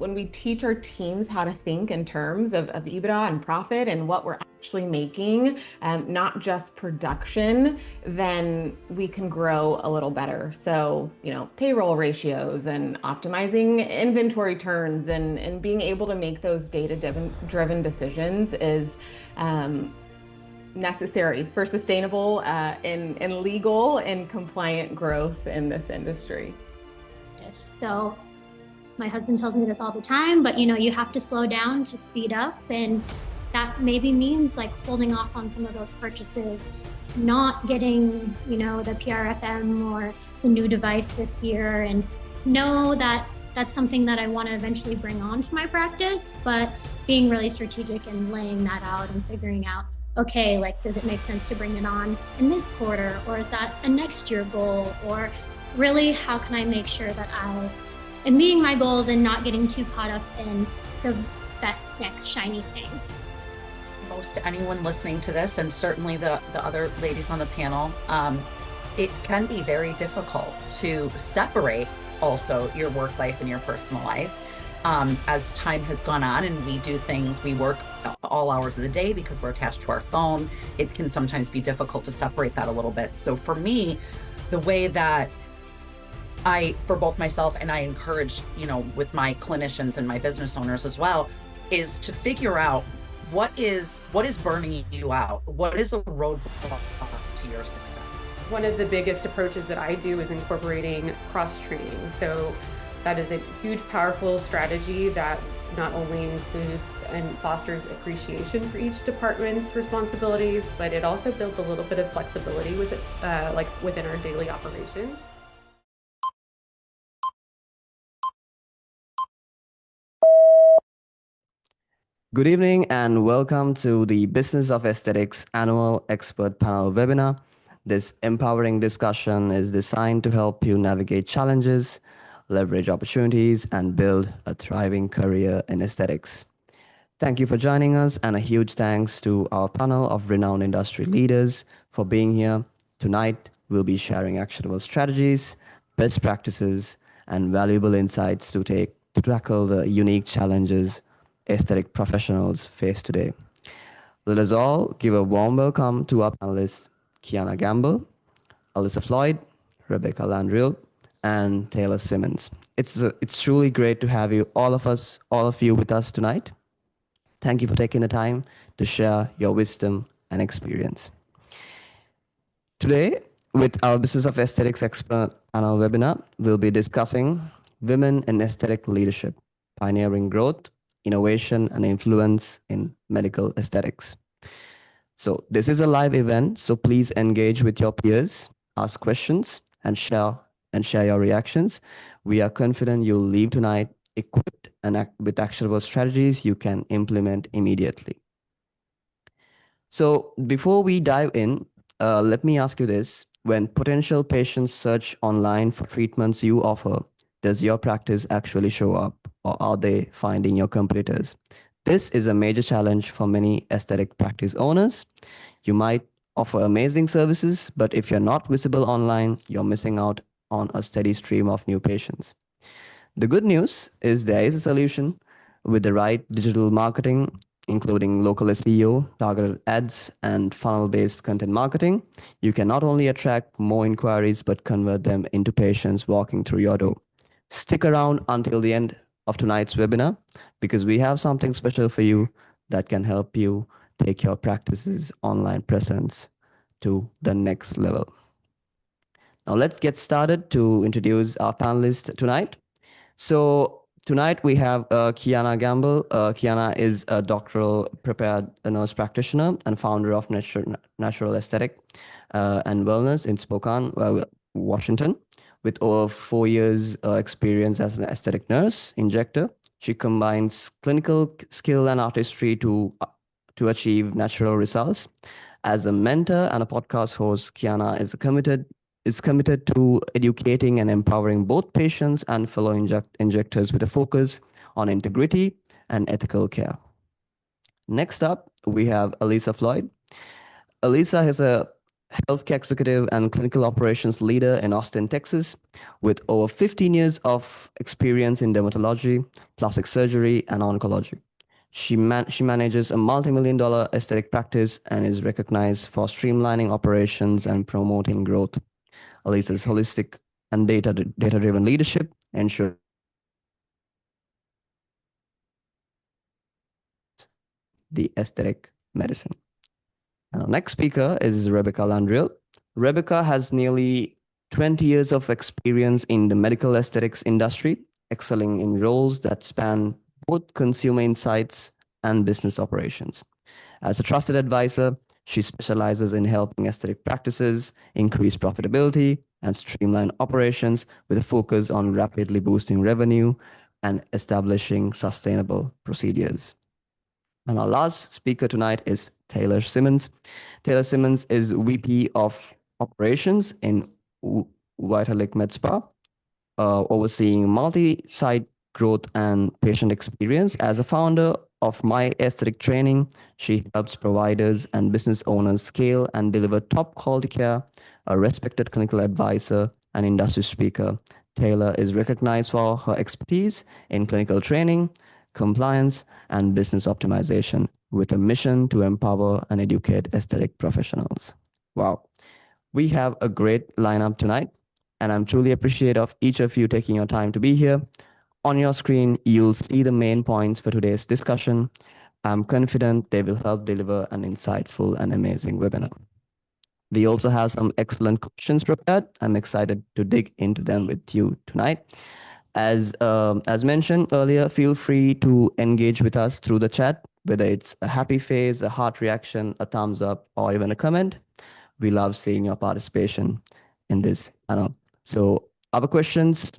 when we teach our teams how to think in terms of EBITDA and profit and what we're actually making, not just production, then we can grow a little better. So, payroll ratios and optimizing inventory turns and being able to make those data-driven decisions is necessary for sustainable and legal and compliant growth in this industry. Yes. So my husband tells me this all the time, but you have to slow down to speed up. And that maybe means like holding off on some of those purchases, not getting, the PRFM or the new device this year, and know that that's something that I want to eventually bring on to my practice, but being really strategic and laying that out and figuring out, okay, like, does it make sense to bring it on in this quarter, or is that a next year goal? Or really, how can I make sure that I am meeting my goals and not getting too caught up in the best next shiny thing? Most anyone listening to this, and certainly the other ladies on the panel, it can be very difficult to separate also your work life and your personal life. As time has gone on and we do things, we work all hours of the day because we're attached to our phone, it can sometimes be difficult to separate that a little bit. So for me, the way that for both myself and I encourage, with my clinicians and my business owners as well, is to figure out what is burning you out? What is a roadblock to your success? One of the biggest approaches that I do is incorporating cross-training. So that is a huge, powerful strategy that not only includes and fosters appreciation for each department's responsibilities, but it also builds a little bit of flexibility with it, within our daily operations. Good evening and welcome to the Business of Aesthetics Annual Expert Panel webinar. This empowering discussion is designed to help you navigate challenges, leverage opportunities, and build a thriving career in aesthetics. Thank you for joining us, and a huge thanks to our panel of renowned industry leaders for being here. Tonight, we'll be sharing actionable strategies, best practices, and valuable insights to tackle the unique challenges aesthetic professionals face today. Let us all give a warm welcome to our panelists, Kiana Gamble, Alyssa Floyd, Rebecca Landriel, and Taylor Simmons. It's truly great to have all of you with us tonight. Thank you for taking the time to share your wisdom and experience. Today, with our Business of Aesthetics Expert Panel webinar, we'll be discussing women in aesthetic leadership, pioneering growth, innovation, and influence in medical aesthetics. So this is a live event, so please engage with your peers, ask questions, and share your reactions. We are confident you'll leave tonight equipped and with actionable strategies you can implement immediately. So before we dive in, let me ask you this. When potential patients search online for treatments you offer, does your practice actually show up, or are they finding your competitors? This is a major challenge for many aesthetic practice owners. You might offer amazing services, but if you're not visible online, you're missing out on a steady stream of new patients. The good news is there is a solution. With the right digital marketing, including local SEO, targeted ads, and funnel-based content marketing, you can not only attract more inquiries, but convert them into patients walking through your door. Stick around until the end of tonight's webinar, because we have something special for you that can help you take your practice's online presence to the next level. Now let's get started to introduce our panelists tonight. So tonight we have Kiana Gamble. Kiana is a doctoral prepared nurse practitioner and founder of Natural Aesthetic and Wellness in Spokane, Washington. With over 4 years experience as an aesthetic nurse injector, she combines clinical skill and artistry to achieve natural results. As a mentor and a podcast host, Kiana is committed to educating and empowering both patients and fellow injectors with a focus on integrity and ethical care. Next up, we have Alyssa Floyd. Alyssa has a healthcare executive and clinical operations leader in Austin, Texas, with over 15 years of experience in dermatology, plastic surgery, and oncology. She manages a multi-million dollar aesthetic practice and is recognized for streamlining operations and promoting growth. Elisa's holistic and data-driven leadership ensures the aesthetic medicine. And our next speaker is Rebecca Landriel. Rebecca has nearly 20 years of experience in the medical aesthetics industry, excelling in roles that span both consumer insights and business operations. As a trusted advisor, she specializes in helping aesthetic practices increase profitability and streamline operations with a focus on rapidly boosting revenue and establishing sustainable procedures. And our last speaker tonight is Taylor Simmons. Taylor Simmons is VP of Operations in Vitalik Med Spa, overseeing multi-site growth and patient experience. As a founder of My Aesthetic Training, she helps providers and business owners scale and deliver top quality care. A respected clinical advisor and industry speaker, Taylor is recognized for her expertise in clinical training, compliance, and business optimization with a mission to empower and educate aesthetic professionals. Wow. We have a great lineup tonight, and I'm truly appreciative of each of you taking your time to be here. On your screen, you'll see the main points for today's discussion. I'm confident they will help deliver an insightful and amazing webinar. We also have some excellent questions prepared. I'm excited to dig into them with you tonight. As mentioned earlier, feel free to engage with us through the chat, whether it's a happy face, a heart reaction, a thumbs up, or even a comment. We love seeing your participation in this panel. So our questions,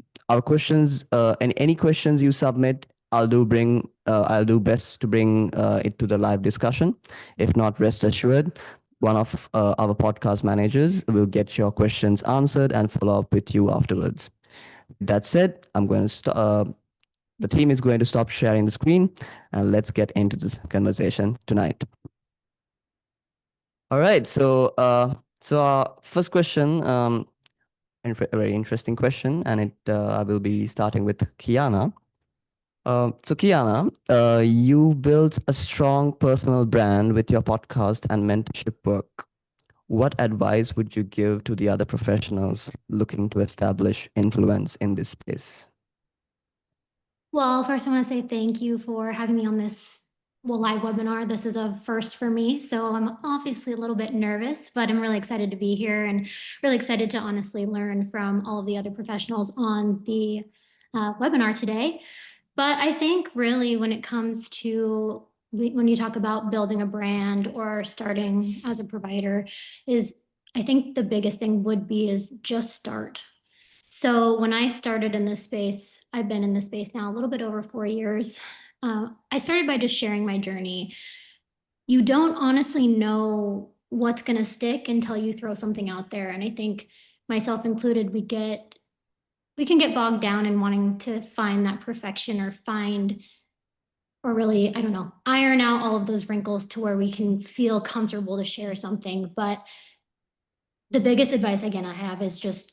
and any questions you submit, I'll do best to bring it to the live discussion. If not, rest assured, one of our podcast managers will get your questions answered and follow up with you afterwards. That said, the team is going to stop sharing the screen and let's get into this conversation tonight. All right, so our first question, a very interesting question, and I will be starting with Kiana. So Kiana, you built a strong personal brand with your podcast and mentorship work. What advice would you give to the other professionals looking to establish influence in this space? Well, first I want to say thank you for having me on this live webinar. This is a first for me, so I'm obviously a little bit nervous, but I'm really excited to be here and really excited to honestly learn from all of the other professionals on the webinar today. But I think really when it comes to when you talk about building a brand or starting as a provider, I think the biggest thing would be is just start. So when I started in this space, I've been in this space now a little bit over 4 years. I started by just sharing my journey. You don't honestly know what's going to stick until you throw something out there. And I think myself included, we can get bogged down in wanting to find that perfection or really, I don't know, iron out all of those wrinkles to where we can feel comfortable to share something. But the biggest advice, again, I have is just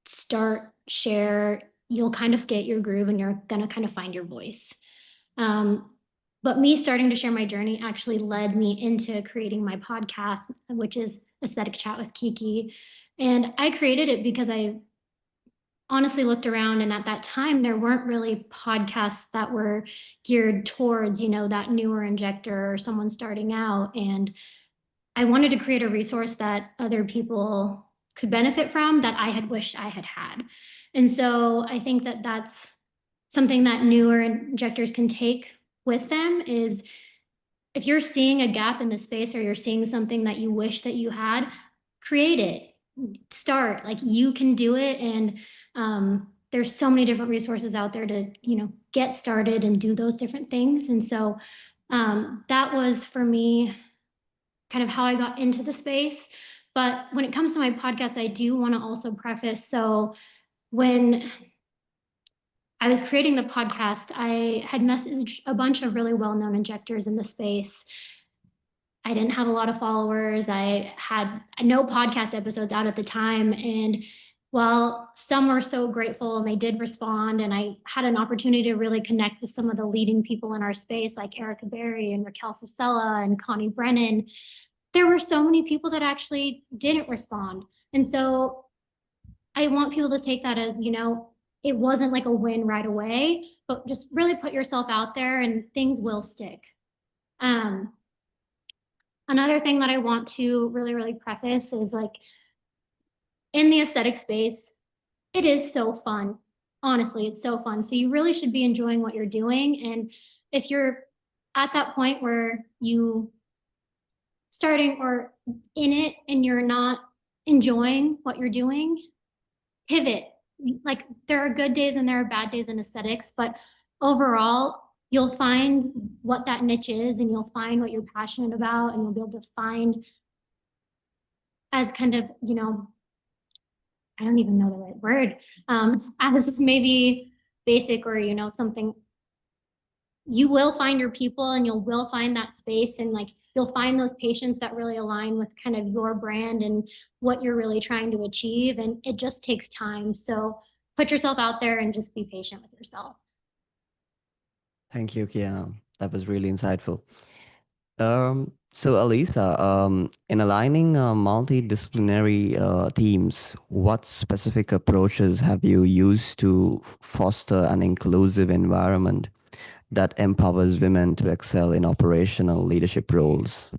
start, share. You'll kind of get your groove and you're going to kind of find your voice. But me starting to share my journey actually led me into creating my podcast, which is Aesthetic Chat with Kiki. And I created it because I honestly looked around, and at that time there weren't really podcasts that were geared towards, that newer injector or someone starting out. And I wanted to create a resource that other people could benefit from that I had wished I had had. And so I think that that's something that newer injectors can take with them is if you're seeing a gap in the space or you're seeing something that you wish that you had, create it. Start, like you can do it. And there's so many different resources out there to, get started and do those different things. And so that was for me kind of how I got into the space. But when it comes to my podcast, I do want to also preface. So when I was creating the podcast, I had messaged a bunch of really well-known injectors in the space, I didn't have a lot of followers. I had no podcast episodes out at the time. And while some were so grateful and they did respond, and I had an opportunity to really connect with some of the leading people in our space, like Erica Berry and Raquel Fusella and Connie Brennan, there were so many people that actually didn't respond. And so I want people to take that as, it wasn't like a win right away, but just really put yourself out there and things will stick. Another thing that I want to really, really preface is like in the aesthetic space, it is so fun. Honestly, it's so fun. So you really should be enjoying what you're doing. And if you're at that point where you starting or in it and you're not enjoying what you're doing, pivot. Like there are good days and there are bad days in aesthetics, but overall, you'll find what that niche is and you'll find what you're passionate about and you'll be able to find as kind of, I don't even know the right word, as maybe basic or, something. You will find your people and you will find that space and like you'll find those patients that really align with kind of your brand and what you're really trying to achieve. And it just takes time. So put yourself out there and just be patient with yourself. Thank you, Kiana. That was really insightful. So Alisa, in aligning multidisciplinary teams, what specific approaches have you used to foster an inclusive environment that empowers women to excel in operational leadership roles?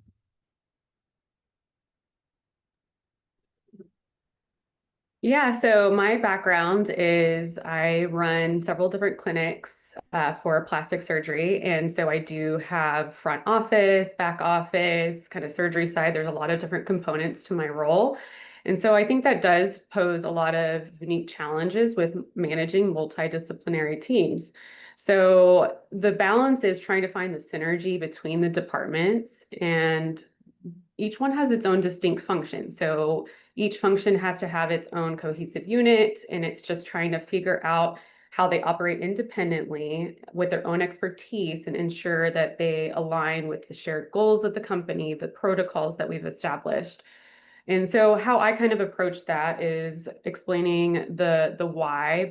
Yeah, so my background is I run several different clinics for plastic surgery. And so I do have front office, back office, kind of surgery side. There's a lot of different components to my role. And so I think that does pose a lot of unique challenges with managing multidisciplinary teams. So the balance is trying to find the synergy between the departments, and each one has its own distinct function. So each function has to have its own cohesive unit, and it's just trying to figure out how they operate independently with their own expertise and ensure that they align with the shared goals of the company, the protocols that we've established. And so how I kind of approach that is explaining the why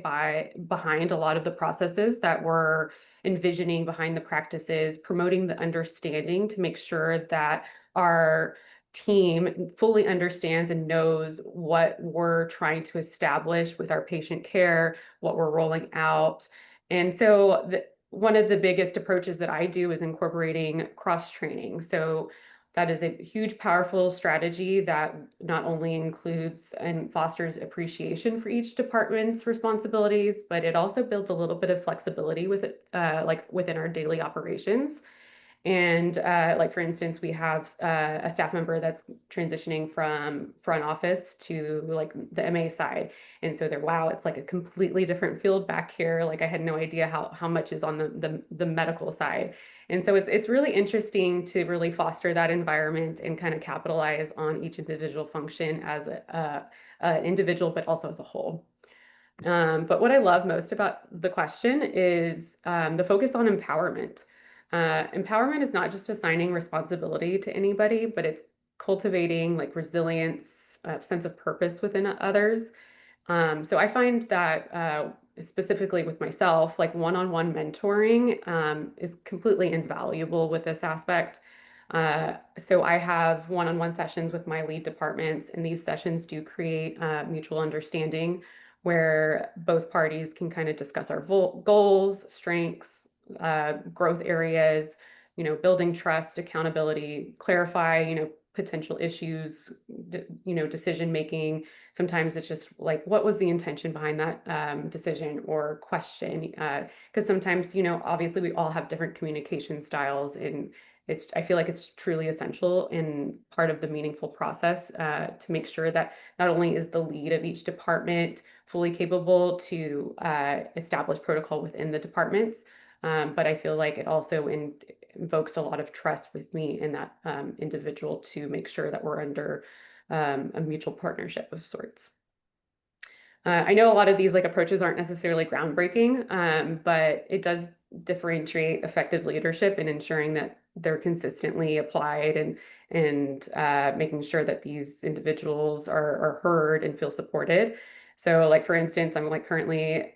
behind a lot of the processes that we're envisioning behind the practices, promoting the understanding to make sure that our team fully understands and knows what we're trying to establish with our patient care, what we're rolling out. And so one of the biggest approaches that I do is incorporating cross training. So that is a huge, powerful strategy that not only includes and fosters appreciation for each department's responsibilities, but it also builds a little bit of flexibility with it, like within our daily operations. And like, for instance, we have a staff member that's transitioning from front office to like the MA side. And so they're, wow, it's like a completely different field back here. Like I had no idea how much is on the medical side. And so it's really interesting to really foster that environment and kind of capitalize on each individual function as a individual, but also as a whole. But what I love most about the question is the focus on empowerment. Empowerment is not just assigning responsibility to anybody, but it's cultivating like resilience, sense of purpose within others. So I find that specifically with myself, like one-on-one mentoring is completely invaluable with this aspect. So I have one-on-one sessions with my lead departments, and these sessions do create mutual understanding where both parties can kind of discuss our goals, strengths, growth areas, building trust, accountability, clarify, potential issues, decision making. Sometimes it's just like, what was the intention behind that decision or question? Because sometimes, obviously we all have different communication styles, and I feel like it's truly essential in part of the meaningful process to make sure that not only is the lead of each department fully capable to establish protocol within the departments, but I feel like it also invokes a lot of trust with me and that individual to make sure that we're under a mutual partnership of sorts. I know a lot of these like approaches aren't necessarily groundbreaking, but it does differentiate effective leadership and ensuring that they're consistently applied, and making sure that these individuals are heard and feel supported. So like, for instance, I'm like currently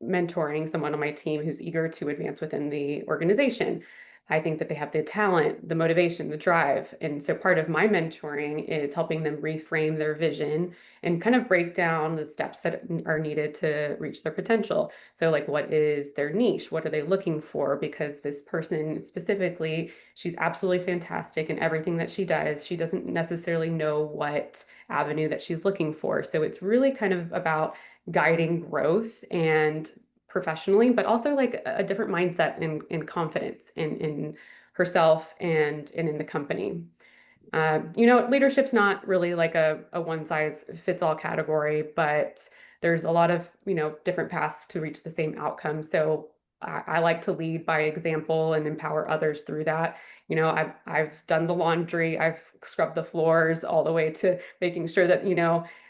mentoring someone on my team who's eager to advance within the organization. I think that they have the talent, the motivation, the drive. And so part of my mentoring is helping them reframe their vision and kind of break down the steps that are needed to reach their potential. So like, what is their niche? What are they looking for? Because this person specifically, she's absolutely fantastic in everything that she does. She doesn't necessarily know what avenue that she's looking for. So it's really kind of about guiding growth and professionally, but also like a different mindset and confidence in herself and in the company. Leadership's not really like a one size fits all category, but there's a lot of, different paths to reach the same outcome. So I like to lead by example and empower others through that. I've done the laundry, I've scrubbed the floors, all the way to making sure that,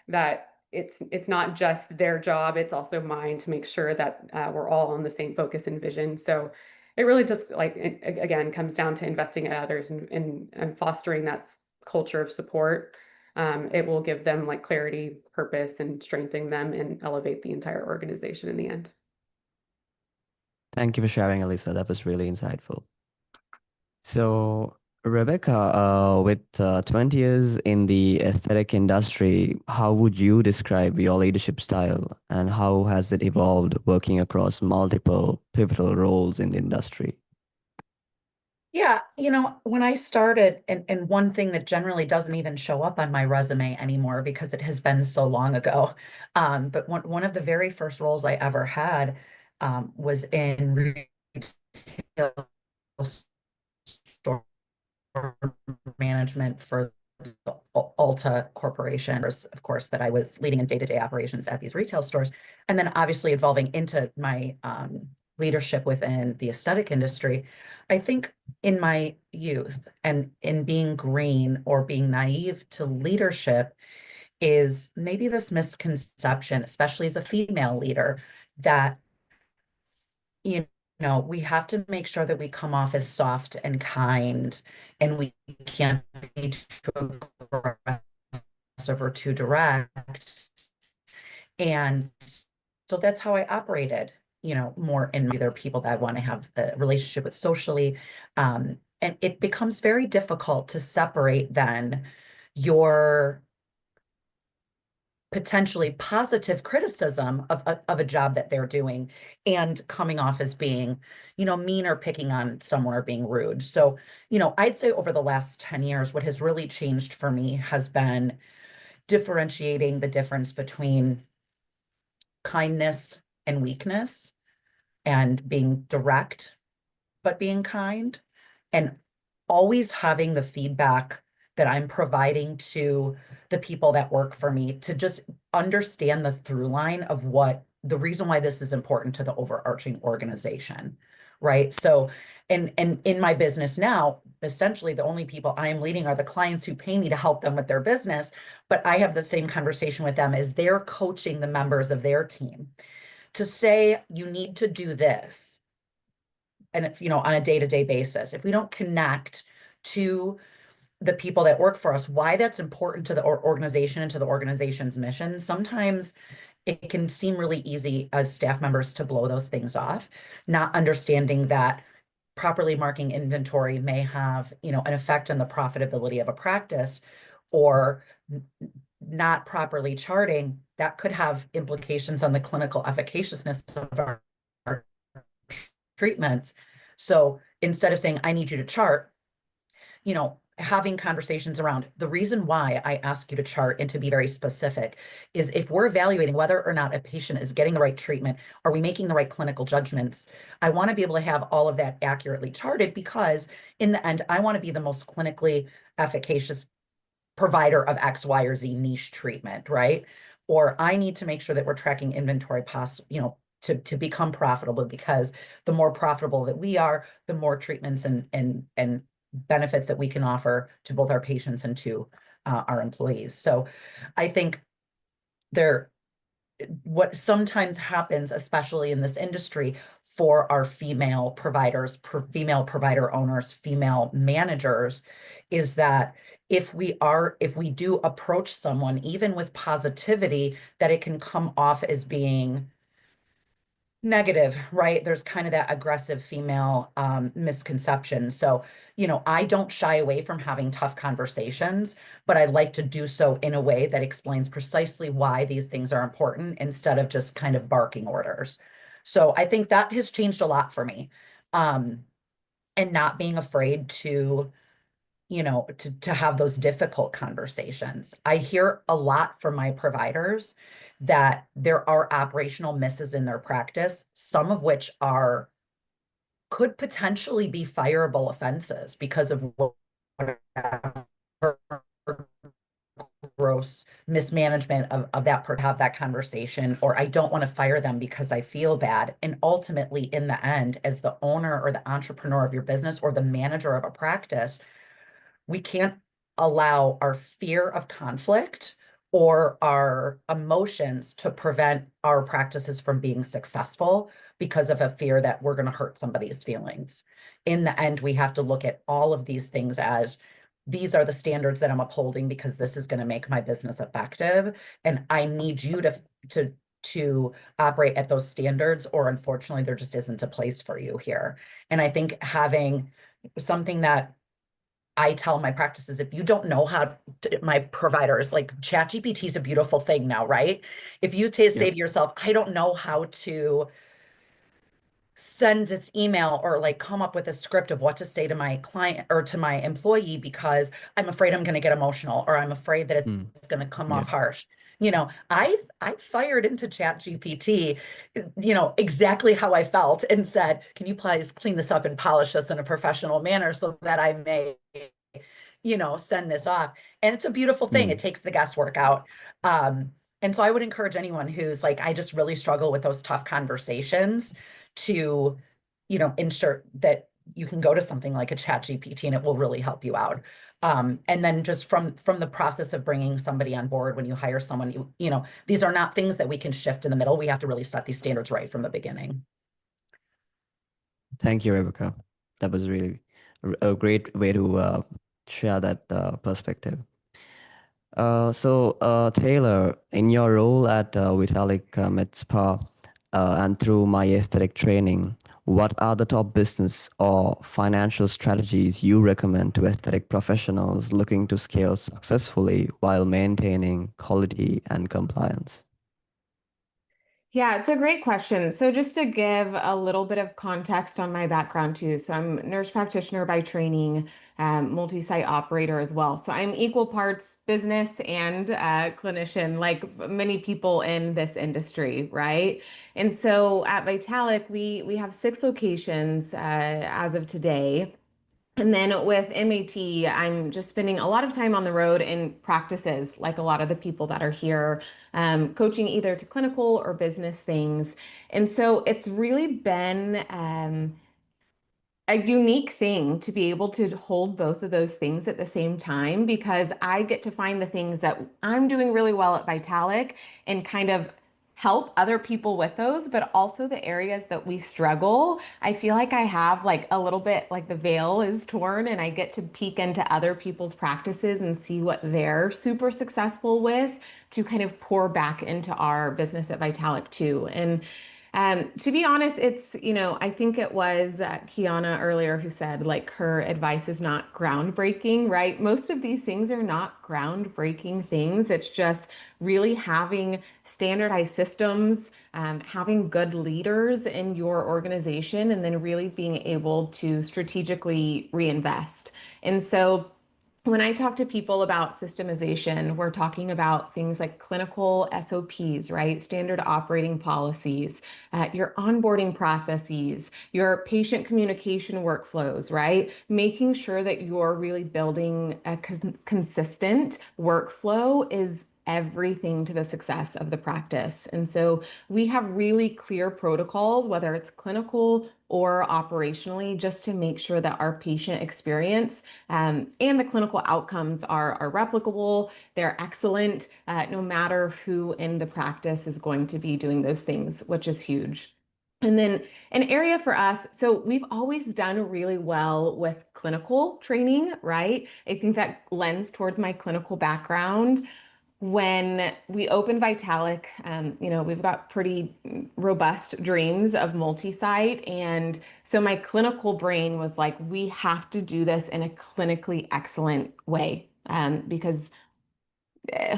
that it's not just their job, it's also mine to make sure that we're all on the same focus and vision. So it really just like, again, comes down to investing in others and fostering that culture of support. It will give them like clarity, purpose, and strengthen them and elevate the entire organization in the end. Thank you for sharing, Alyssa. That was really insightful. So, Rebecca, with 20 years in the aesthetic industry, how would you describe your leadership style and how has it evolved working across multiple pivotal roles in the industry? Yeah, when I started, and one thing that generally doesn't even show up on my resume anymore because it has been so long ago, but one of the very first roles I ever had was in retail store management for the Ulta Corporation, of course, that I was leading in day-to-day operations at these retail stores, and then obviously evolving into my leadership within the aesthetic industry. I think in my youth and in being green or being naive to leadership is maybe this misconception, especially as a female leader, that we have to make sure that we come off as soft and kind, and we can't be too aggressive or too direct. And so that's how I operated, more in either people that I want to have a relationship with socially. And it becomes very difficult to separate then your potentially positive criticism of a job that they're doing and coming off as being, mean or picking on someone or being rude. So, I'd say over the last 10 years, what has really changed for me has been differentiating the difference between kindness and weakness, and being direct, but being kind, and always having the feedback that I'm providing to the people that work for me to just understand the through line of what the reason why this is important to the overarching organization, right? So, and in my business now, essentially the only people I am leading are the clients who pay me to help them with their business, but I have the same conversation with them as they're coaching the members of their team to say, you need to do this. And if, on a day-to-day basis, if we don't connect to the people that work for us, why that's important to the organization and to the organization's mission, sometimes it can seem really easy as staff members to blow those things off, not understanding that properly marking inventory may have, an effect on the profitability of a practice, or not properly charting, that could have implications on the clinical efficaciousness of our treatments. So instead of saying, I need you to chart, having conversations around the reason why I ask you to chart and to be very specific is if we're evaluating whether or not a patient is getting the right treatment, are we making the right clinical judgments? I want to be able to have all of that accurately charted, because in the end, I want to be the most clinically efficacious provider of X, Y, or Z niche treatment, right? Or I need to make sure that we're tracking inventory to become profitable, because the more profitable that we are, the more treatments and benefits that we can offer to both our patients and to our employees. So I think there what sometimes happens, especially in this industry, for our female providers, female provider owners, female managers, is that if we do approach someone, even with positivity, that it can come off as being negative, right? There's kind of that aggressive female misconception. So, I don't shy away from having tough conversations, but I like to do so in a way that explains precisely why these things are important instead of just kind of barking orders. So I think that has changed a lot for me. Um, and not being afraid to have those difficult conversations. I hear a lot from my providers that there are operational misses in their practice, some of which could potentially be fireable offenses because of whatever gross mismanagement of that have that conversation, or I don't want to fire them because I feel bad. And ultimately, in the end, as the owner or the entrepreneur of your business or the manager of a practice, we can't allow our fear of conflict or our emotions to prevent our practices from being successful because of a fear that we're going to hurt somebody's feelings. In the end, we have to look at all of these things as these are the standards that I'm upholding because this is going to make my business effective. And I need you to operate at those standards, or unfortunately, there just isn't a place for you here. And I think having something that I tell my practices, if you don't know how my providers, like ChatGPT is a beautiful thing now, right? If you say Yep. to yourself, I don't know how to send this email or like come up with a script of what to say to my client or to my employee because I'm afraid I'm going to get emotional, or I'm afraid that Mm. it's going to come Yeah. off harsh. I fired into ChatGPT, exactly how I felt and said, can you please clean this up and polish this in a professional manner so that I may send this off. And it's a beautiful thing. Mm. It takes the guesswork out. And so I would encourage anyone who's like, I just really struggle with those tough conversations to, ensure that you can go to something like a chat GPT and it will really help you out. And then just from the process of bringing somebody on board, when you hire someone, these are not things that we can shift in the middle. We have to really set these standards right from the beginning. Thank you, Rebecca. That was really a great way to share that perspective. Taylor, in your role at Vitalik Med Spa and through my aesthetic training, what are the top business or financial strategies you recommend to aesthetic professionals looking to scale successfully while maintaining quality and compliance? Yeah, it's a great question. So just to give a little bit of context on my background too. So I'm a nurse practitioner by training, multi-site operator as well. So I'm equal parts business and clinician, like many people in this industry, right? And so at Vitalik, we have 6 locations as of today. And then with MAT, I'm just spending a lot of time on the road in practices, like a lot of the people that are here, coaching either to clinical or business things. And so it's really been a unique thing to be able to hold both of those things at the same time because I get to find the things that I'm doing really well at Vitalik and kind of help other people with those, but also the areas that we struggle. I feel like I have like a little bit like the veil is torn and I get to peek into other people's practices and see what they're super successful with to kind of pour back into our business at Vitalik too. And to be honest, I think it was Kiana earlier who said like her advice is not groundbreaking, right? Most of these things are not groundbreaking things. It's just really having standardized systems, having good leaders in your organization, and then really being able to strategically reinvest. And so, when I talk to people about systemization, we're talking about things like clinical SOPs, right? Standard operating policies, your onboarding processes, your patient communication workflows, right? Making sure that you're really building a consistent workflow is everything to the success of the practice. And so we have really clear protocols, whether it's clinical or operationally, just to make sure that our patient experience and the clinical outcomes are replicable, they're excellent, no matter who in the practice is going to be doing those things, which is huge. And then an area for us, so we've always done really well with clinical training, right? I think that lends towards my clinical background. When we opened Vitalik, we've got pretty robust dreams of multi-site. And so my clinical brain was like, we have to do this in a clinically excellent way. Because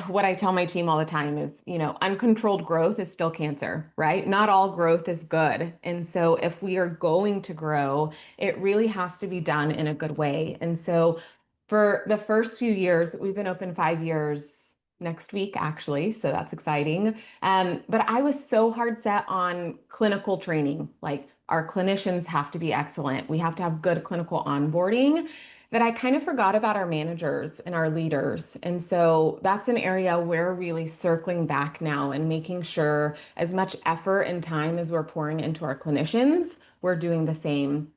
what I tell my team all the time is, uncontrolled growth is still cancer, right? Not all growth is good. And so if we are going to grow, it really has to be done in a good way. And so for the first few years, we've been open 5 years next week, actually. So that's exciting. But I was so hard set on clinical training. Like our clinicians have to be excellent. We have to have good clinical onboarding that I kind of forgot about our managers and our leaders. And so that's an area we're really circling back now and making sure as much effort and time as we're pouring into our clinicians, we're doing the same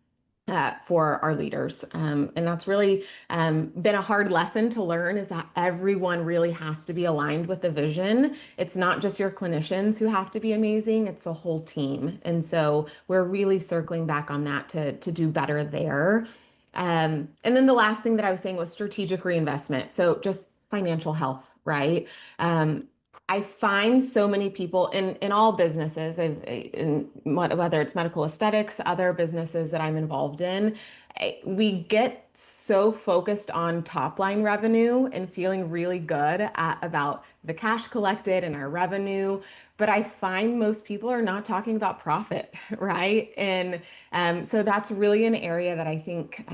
for our leaders. And that's really been a hard lesson to learn is that everyone really has to be aligned with the vision. It's not just your clinicians who have to be amazing, it's the whole team. And so we're really circling back on that to do better there. And then the last thing that I was saying was strategic reinvestment. So just financial health, right? I find so many people in all businesses, whether it's medical aesthetics, other businesses that I'm involved in, we get so focused on top line revenue and feeling really good about the cash collected and our revenue. But I find most people are not talking about profit, right? And so that's really an area that I think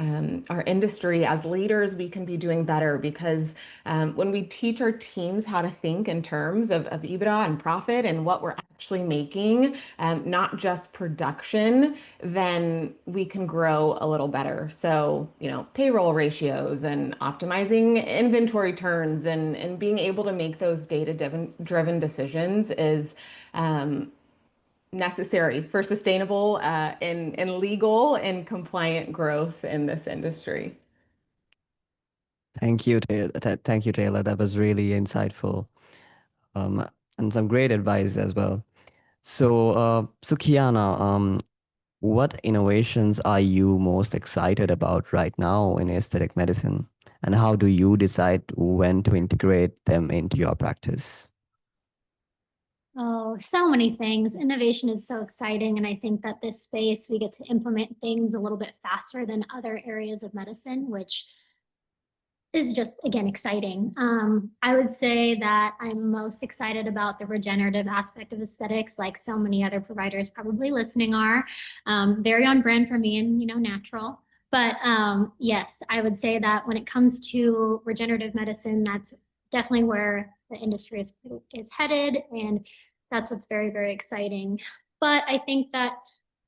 our industry, as leaders, we can be doing better because when we teach our teams how to think in terms of EBITDA and profit and what we're actually making, not just production, then we can grow a little better. So, payroll ratios and optimizing inventory turns and being able to make those data-driven decisions is necessary for sustainable and legal and compliant growth in this industry. Thank you, Thank you, Taylor. That was really insightful, um, and some great advice as well. So Kiana, what innovations are you most excited about right now in aesthetic medicine, and how do you decide when to integrate them into your practice? Oh, so many things. Innovation is so exciting. And I think that this space, we get to implement things a little bit faster than other areas of medicine, which is just, again, exciting. I would say that I'm most excited about the regenerative aspect of aesthetics, like so many other providers probably listening are. Very on brand for me and, natural. But yes, I would say that when it comes to regenerative medicine, that's definitely where the industry is headed. And that's what's very, very exciting. But I think that,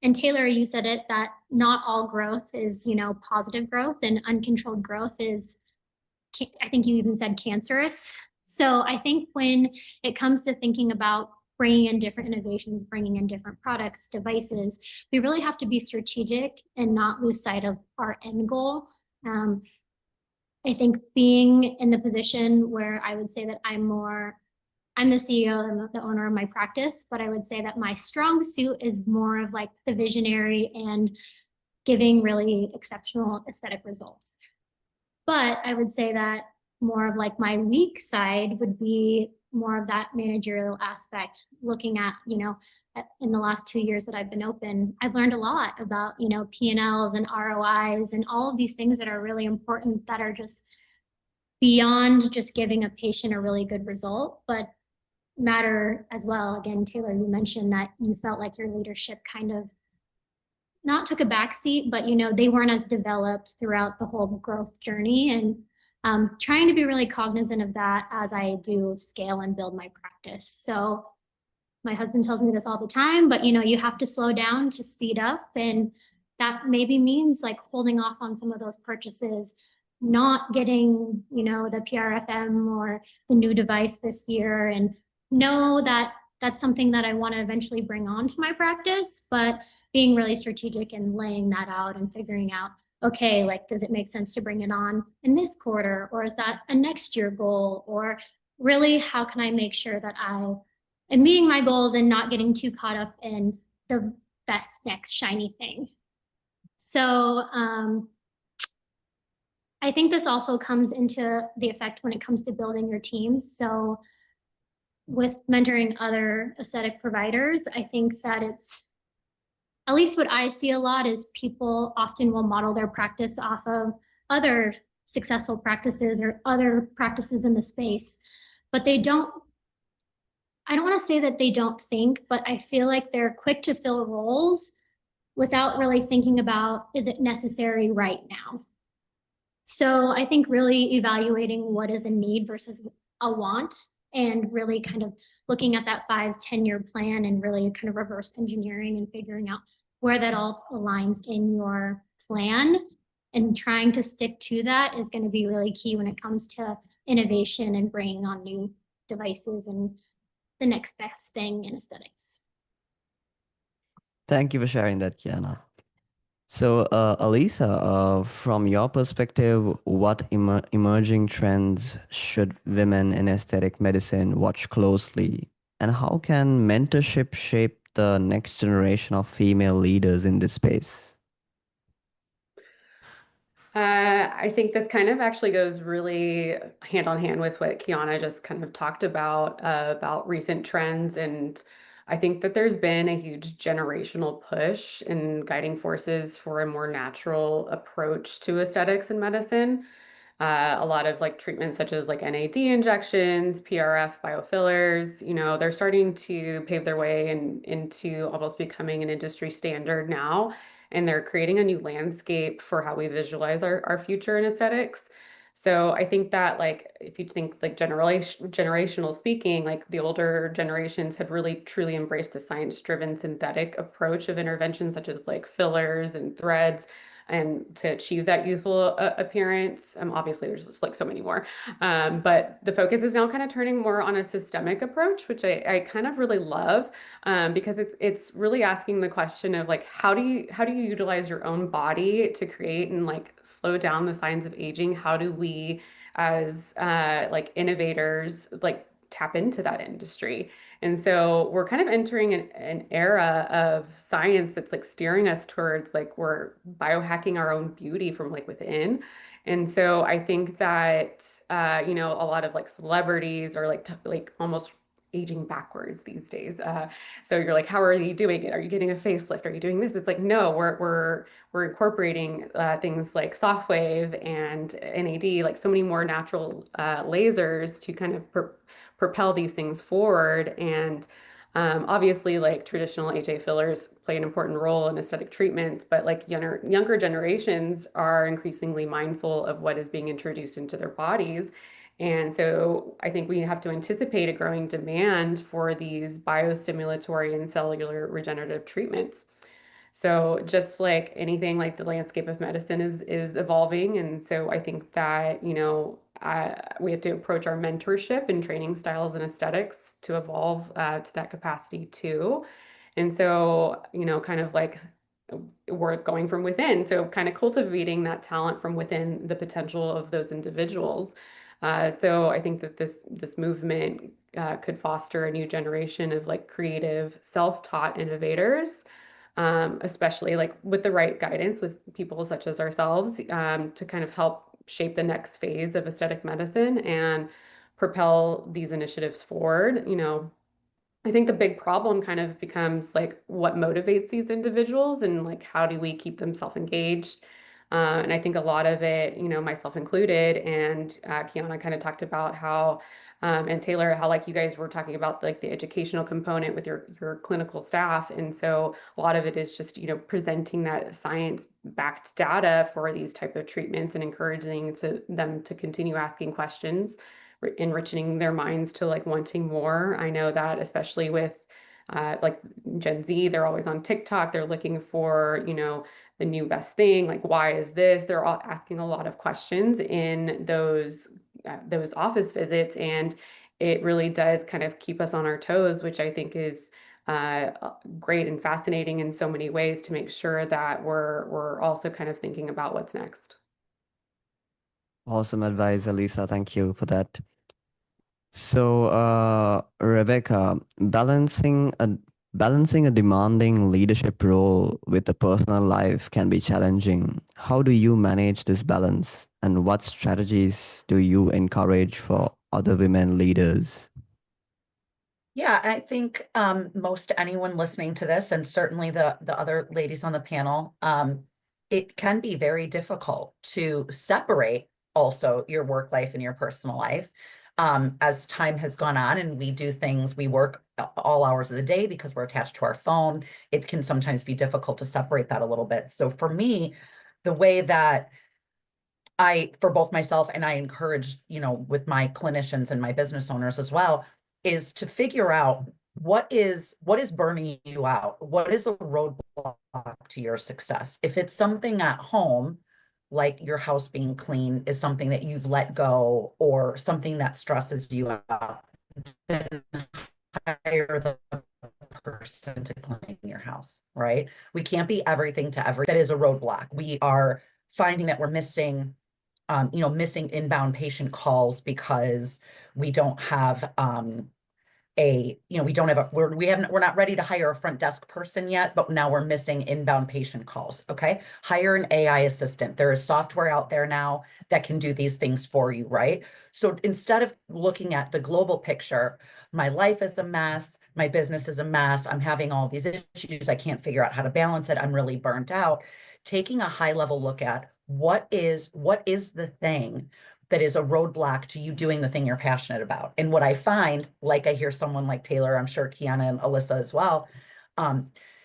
and Taylor, you said it, that not all growth is, positive growth, and uncontrolled growth is, I think you even said, cancerous. So I think when it comes to thinking about bringing in different innovations, bringing in different products, devices, we really have to be strategic and not lose sight of our end goal. I think being in the position where I would say that I'm the CEO and the owner of my practice, but I would say that my strong suit is more of like the visionary and giving really exceptional aesthetic results. But I would say that more of like my weak side would be more of that managerial aspect, looking at, in the last 2 years that I've been open, I've learned a lot about, P&Ls and ROIs and all of these things that are really important, that are just beyond just giving a patient a really good result, but matter as well. Again, Taylor, you mentioned that you felt like your leadership kind of not took a backseat, but they weren't as developed throughout the whole growth journey. And trying to be really cognizant of that as I do scale and build my practice. So my husband tells me this all the time, but you have to slow down to speed up. And that maybe means like holding off on some of those purchases, not getting, the PRFM or the new device this year, and know that that's something that I want to eventually bring on to my practice, but being really strategic and laying that out and figuring out, okay, like, does it make sense to bring it on in this quarter, or is that a next year goal? Or really, how can I make sure that I am meeting my goals and not getting too caught up in the best next shiny thing? So I think this also comes into the effect when it comes to building your team. So with mentoring other aesthetic providers, I think that it's, at least what I see a lot, is people often will model their practice off of other successful practices or other practices in the space, but I don't want to say that they don't think, but I feel like they're quick to fill roles without really thinking about, is it necessary right now? So I think really evaluating what is a need versus a want, and really kind of looking at that 5-10 year plan and really kind of reverse engineering and figuring out where that all aligns in your plan, and trying to stick to that is going to be really key when it comes to innovation and bringing on new devices and the next best thing in aesthetics. Thank you for sharing that, Kiana. So, Alisa, from your perspective, what emerging trends should women in aesthetic medicine watch closely? And how can mentorship shape the next generation of female leaders in this space? I think this kind of actually goes really hand on hand with what Kiana just kind of talked about recent trends. And I think that there's been a huge generational push in guiding forces for a more natural approach to aesthetics and medicine. A lot of like treatments such as like NAD injections, PRF biofillers, they're starting to pave their way into almost becoming an industry standard now. And they're creating a new landscape for how we visualize our future in aesthetics. So I think that, like, if you think like generational speaking, like the older generations had really truly embraced the science-driven synthetic approach of interventions such as like fillers and threads, and to achieve that youthful appearance. Obviously, there's just like so many more. But the focus is now kind of turning more on a systemic approach, which I kind of really love, because it's really asking the question of like, how do you utilize your own body to create and like slow down the signs of aging? How do we, as like innovators, like tap into that industry? And so we're kind of entering an era of science that's like steering us towards like we're biohacking our own beauty from like within. And so I think that a lot of like celebrities are like like almost aging backwards these days. So you're like, how are you doing it? Are you getting a facelift? Are you doing this? It's like, no, we're incorporating things like soft wave and NAD, like so many more natural lasers to kind of propel these things forward. And obviously, like traditional HA fillers play an important role in aesthetic treatments, but like younger generations are increasingly mindful of what is being introduced into their bodies. And so I think we have to anticipate a growing demand for these biostimulatory and cellular regenerative treatments. So just like anything, like the landscape of medicine is evolving. And so I think that, we have to approach our mentorship and training styles and aesthetics to evolve to that capacity too. And so, kind of like we're going from within. So kind of cultivating that talent from within the potential of those individuals. So I think that this movement could foster a new generation of like creative, self-taught innovators, especially like with the right guidance with people such as ourselves, to kind of help shape the next phase of aesthetic medicine and propel these initiatives forward. I think the big problem kind of becomes like what motivates these individuals and like how do we keep them self-engaged? And I think a lot of it, myself included, and Kiana kind of talked about how, and Taylor, how like you guys were talking about like the educational component with your clinical staff. And so a lot of it is just, presenting that science-backed data for these type of treatments and encouraging them to continue asking questions, enriching their minds to like wanting more. I know that especially with like Gen Z, they're always on TikTok. They're looking for, the new best thing. Like, why is this? They're all asking a lot of questions in those office visits, and it really does kind of keep us on our toes, which I think is great and fascinating in so many ways to make sure that we're also kind of thinking about what's next. Awesome advice, Elisa. Thank you for that. So, Rebecca, balancing a demanding leadership role with a personal life can be challenging. How do you manage this balance, and what strategies do you encourage for other women leaders? Yeah, I think most anyone listening to this, and certainly the other ladies on the panel, it can be very difficult to separate also your work life and your personal life. As time has gone on and we do things, we work all hours of the day because we're attached to our phone. It can sometimes be difficult to separate that a little bit. So for me, the way that for both myself and I encourage, with my clinicians and my business owners as well, is to figure out what is burning you out? What is a roadblock to your success? If it's something at home, like your house being clean is something that you've let go or something that stresses you out, then hire the person to clean your house, right? We can't be everything to every. That is a roadblock. We are finding that we're missing missing inbound patient calls because we don't have we don't have we're not ready to hire a front desk person yet, but now we're missing inbound patient calls. Okay. Hire an AI assistant. There is software out there now that can do these things for you, right? So instead of looking at the global picture, my life is a mess, my business is a mess, I'm having all these issues, I can't figure out how to balance it, I'm really burnt out. Taking a high level look at what is the thing that is a roadblock to you doing the thing you're passionate about. And what I find, like I hear someone like Taylor, I'm sure Kiana and Alyssa as well,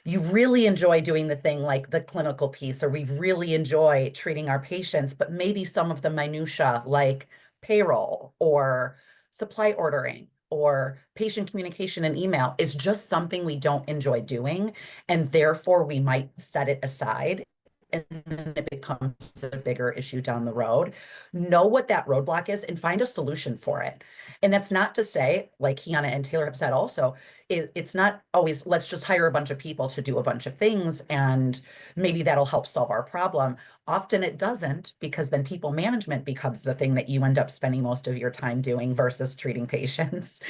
you really enjoy doing the thing like the clinical piece, or we really enjoy treating our patients, but maybe some of the minutia like payroll or supply ordering or patient communication and email is just something we don't enjoy doing. And therefore we might set it aside, and then it becomes a bigger issue down the road. Know what that roadblock is and find a solution for it. And that's not to say, like Kiana and Taylor have said also, it's not always let's just hire a bunch of people to do a bunch of things and maybe that'll help solve our problem. Often it doesn't, because then people management becomes the thing that you end up spending most of your time doing versus treating patients.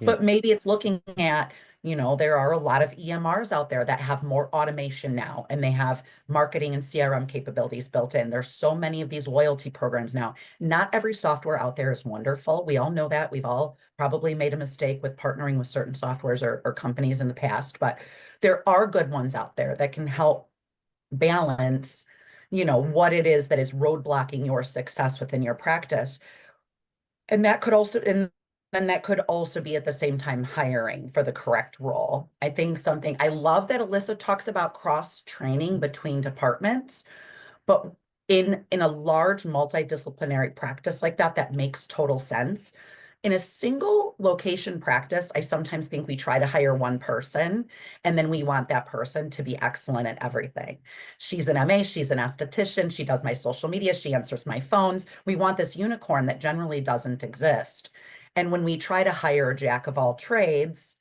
Yeah. But maybe it's looking at, there are a lot of EMRs out there that have more automation now, and they have marketing and CRM capabilities built in. There's so many of these loyalty programs now. Not every software out there is wonderful. We all know that. We've all probably made a mistake with partnering with certain softwares or companies in the past, but there are good ones out there that can help balance, what it is that is roadblocking your success within your practice. And that could also, and that could also be at the same time hiring for the correct role. I think I love that Alyssa talks about cross training between departments, but in a large multidisciplinary practice like that makes total sense. In a single location practice, I sometimes think we try to hire one person and then we want that person to be excellent at everything. She's an MA, she's an esthetician, she does my social media, she answers my phones. We want this unicorn that generally doesn't exist. And when we try to hire a jack of all trades,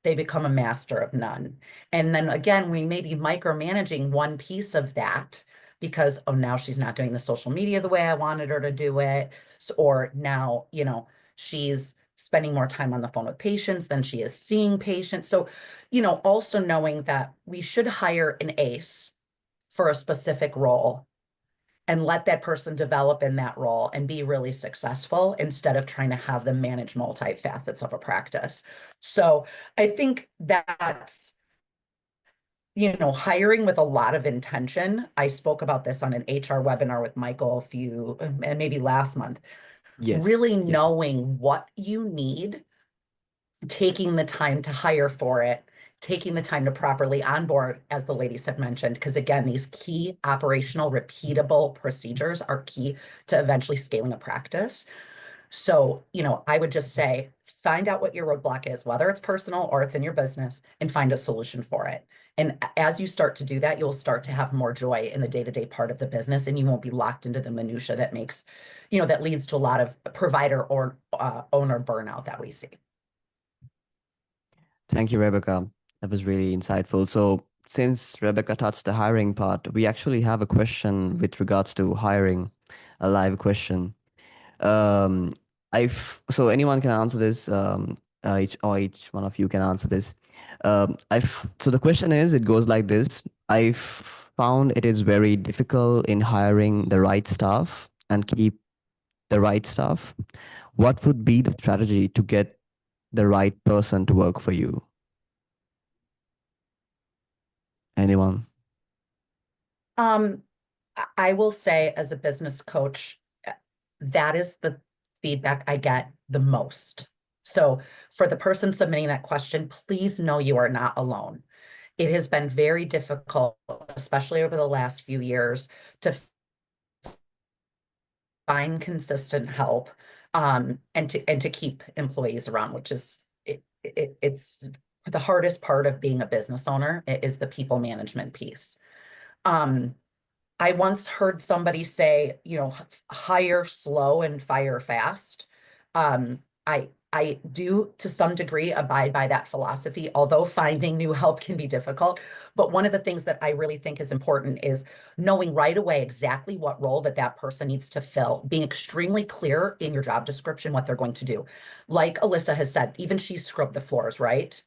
they become a master of none. And then again, we may be micromanaging one piece of that because, oh, now she's not doing the social media the way I wanted her to do it. So, or now, she's spending more time on the phone with patients than she is seeing patients. So, also knowing that we should hire an ace for a specific role and let that person develop in that role and be really successful instead of trying to have them manage multi-facets of a practice. So I think that's, hiring with a lot of intention. I spoke about this on an HR webinar with Michael and maybe last month. Yes. Really Yes. knowing what you need, taking the time to hire for it, taking the time to properly onboard, as the ladies have mentioned, because again, these key operational, repeatable procedures are key to eventually scaling a practice. So, I would just say, find out what your roadblock is, whether it's personal or it's in your business, and find a solution for it. And as you start to do that, you'll start to have more joy in the day-to-day part of the business, and you won't be locked into the minutia that that leads to a lot of provider or owner burnout that we see. Thank you, Rebecca. That was really insightful. So, since Rebecca touched the hiring part, we actually have a question with regards to hiring, a live question. Um, so anyone can answer this. Each one of you can answer this. So the question is, it goes like this: I've found it is very difficult in hiring the right staff and keep the right staff. What would be the strategy to get the right person to work for you? Anyone? Um, I will say, as a business coach, that is the feedback I get the most. So for the person submitting that question, please know you are not alone. It has been very difficult, especially over the last few years, to find consistent help, and to keep employees around, which is it's the hardest part of being a business owner, is the people management piece. Um, I once heard somebody say, hire slow and fire fast. I do, to some degree, abide by that philosophy, although finding new help can be difficult. But one of the things that I really think is important is knowing right away exactly what role that person needs to fill, being extremely clear in your job description what they're going to do. Like Alyssa has said, even she scrubbed the floors, right?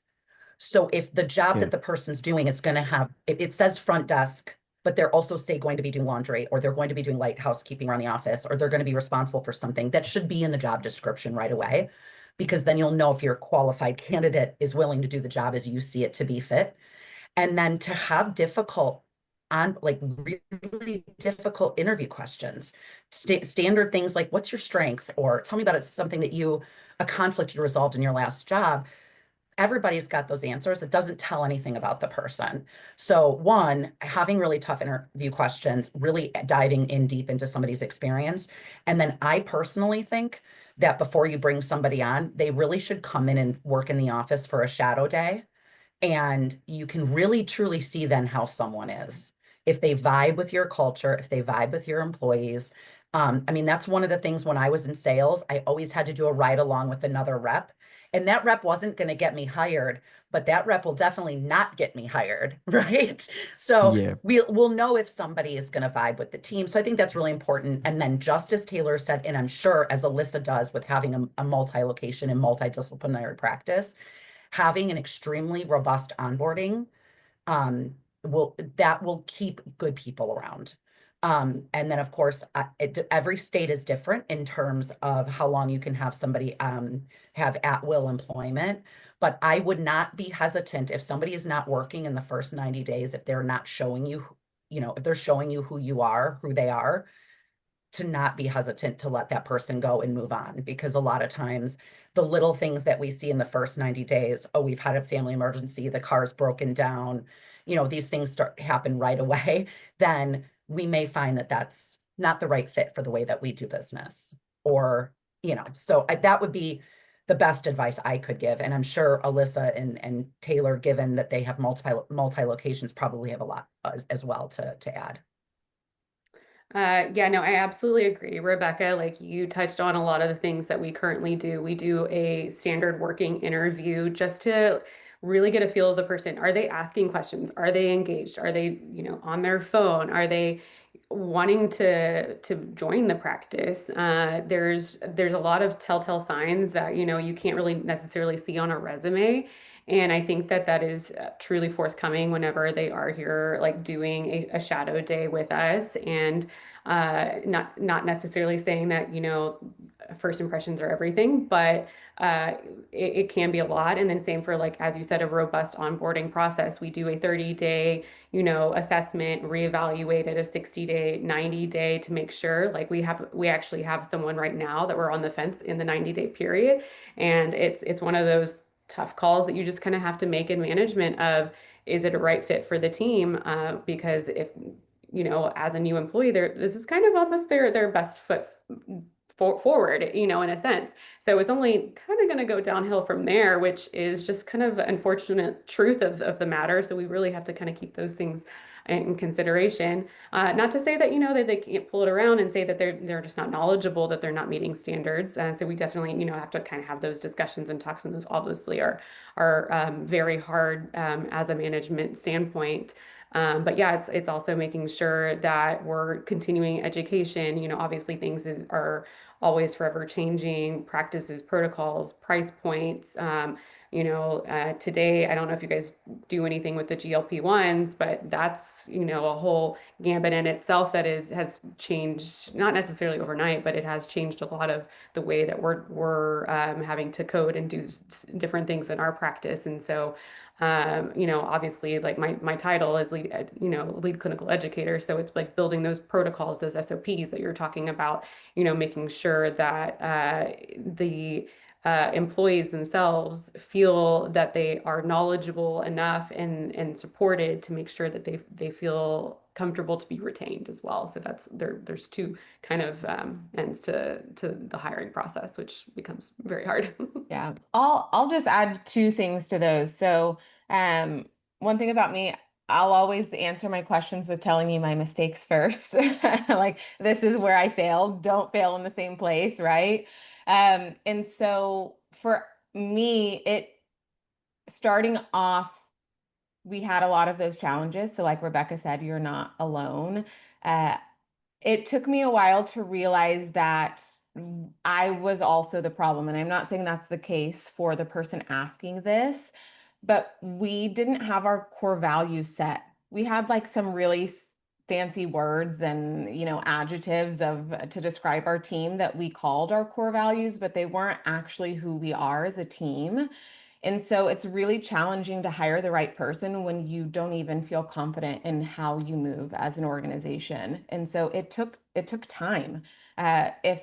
So if the job Yeah. that the person's doing is going to have, it says front desk, but they're also say going to be doing laundry, or they're going to be doing light housekeeping around the office, or they're going to be responsible for something, that should be in the job description right away, because then you'll know if your qualified candidate is willing to do the job as you see it to be fit. And then to have really difficult interview questions, standard things like, what's your strength? Or tell me about something a conflict you resolved in your last job. Everybody's got those answers. It doesn't tell anything about the person. So one, having really tough interview questions, really diving in deep into somebody's experience. And then I personally think that before you bring somebody on, they really should come in and work in the office for a shadow day. And you can really truly see then how someone is. If they vibe with your culture, if they vibe with your employees. I mean, that's one of the things when I was in sales, I always had to do a ride along with another rep. And that rep wasn't going to get me hired, but that rep will definitely not get me hired, right? So Yeah. we'll know if somebody is going to vibe with the team. So I think that's really important. And then just as Taylor said, and I'm sure as Alyssa does with having a multi-location and multidisciplinary practice, having an extremely robust onboarding will keep good people around. And then of course, every state is different in terms of how long you can have somebody have at-will employment. But I would not be hesitant if somebody is not working in the first 90 days, if they're not showing you, if they're showing you who you are, who they are, to not be hesitant to let that person go and move on. Because a lot of times the little things that we see in the first 90 days, oh, we've had a family emergency, the car's broken down, these things happen right away, then we may find that that's not the right fit for the way that we do business. Or, so that would be the best advice I could give. And I'm sure Alyssa and Taylor, given that they have multi locations, probably have a lot as well to add. Yeah, no, I absolutely agree, Rebecca. Like, you touched on a lot of the things that we currently do. We do a standard working interview just to really get a feel of the person. Are they asking questions? Are they engaged? Are they, on their phone? Are they wanting to join the practice? There's a lot of telltale signs that, you can't really necessarily see on a resume. And I think that is truly forthcoming whenever they are here, like doing a shadow day with us. And not necessarily saying that, first impressions are everything, but it can be a lot. And then same for, like, as you said, a robust onboarding process. We do a 30-day, assessment, reevaluate at a 60-day, 90-day to make sure, like, we actually have someone right now that we're on the fence in the 90-day period. And it's one of those tough calls that you just kind of have to make in management of, is it a right fit for the team? Because if, as a new employee, this is kind of almost their best forward, in a sense. So it's only kind of going to go downhill from there, which is just kind of unfortunate truth of the matter. So we really have to kind of keep those things in consideration. Not to say that, that they can't pull it around and say that they're just not knowledgeable, that they're not meeting standards. So we definitely, have to kind of have those discussions and talks, and those obviously are very hard as a management standpoint. But yeah, it's also making sure that we're continuing education. Obviously things are always forever changing, practices, protocols, price points. Today, I don't know if you guys do anything with the GLP-1s, but that's, a whole gambit in itself that has changed, not necessarily overnight, but it has changed a lot of the way that we're having to code and do different things in our practice. And so obviously like my title is lead clinical educator. So it's like building those protocols, those SOPs that you're talking about, making sure that the employees themselves feel that they are knowledgeable enough and supported to make sure that they feel comfortable to be retained as well. So there's two kind of ends to the hiring process, which becomes very hard. Yeah, I'll just add two things to those. So, one thing about me, I'll always answer my questions with telling you my mistakes first. Like, this is where I failed. Don't fail in the same place, right? And so for me, it starting off, we had a lot of those challenges. So, like Rebecca said, you're not alone. Uh, it took me a while to realize that I was also the problem. And I'm not saying that's the case for the person asking this, but we didn't have our core values set. We had like some really fancy words and, adjectives to describe our team that we called our core values, but they weren't actually who we are as a team. And so it's really challenging to hire the right person when you don't even feel confident in how you move as an organization. And so it took time. If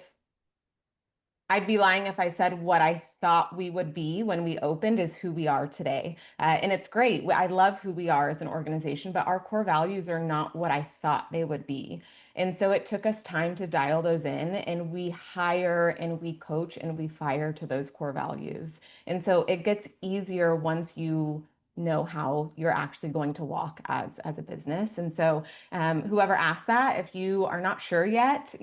I'd be lying if I said what I thought we would be when we opened is who we are today. And it's great. I love who we are as an organization, but our core values are not what I thought they would be. And so it took us time to dial those in, and we hire and we coach and we fire to those core values. And so it gets easier once you know how you're actually going to walk as a business. And so whoever asked that, if you are not sure yet,